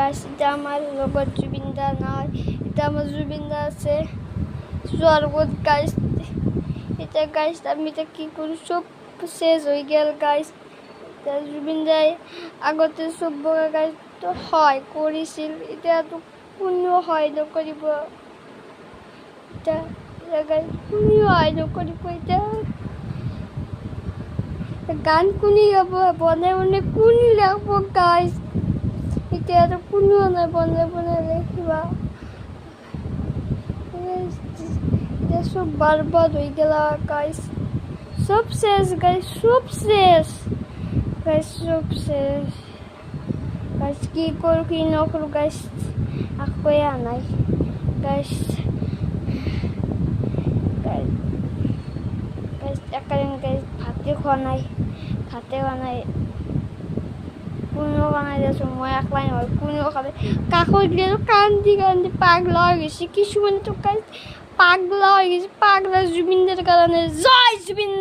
এটা আমার লগত জুবিনদা নাই, এটা আমার জুবিনদা আছে স্বর্গত গাইস। এটা গাইস আমি এটা কি করি, সব শেষ হয়ে গেল গাইস। জুবিনদাই আগতে সব বগা গাইস তো হয় কৰিছিল, এতিয়া তো কোনেও হয় নকৰিব, এতিয়া গাইস কোনেও হয় নকৰিব। এতিয়া গান কোনে গাব, বনাই বনাই কোনে লিখিব গাইস, এতিয়া তো কোনেও নাই বনাই বনাই লিখিবা। এটা সব বরবাদ হয়ে গেল গাইস, সব শেষ গাইস, সব শেষ গাইস, সব শেষ গাইস। কি করো কি নকরো গাইস আকই নাই গাইস। গাইস একাদিন গাইস ভাতে খোৱা নাই, ভাতে খোৱা নাই, কোনেও খানাই দিয়াচোন, মই একলাই নহয় কোনেও খালে। কাষত দিলেতো কান্দি কান্দি পাগলা হৈ গৈছে, কিছুমানেতো গাইস পাগলা হৈ গৈছে, পাগলা জুবিনদাৰ কাৰণে। জয় জুবিন।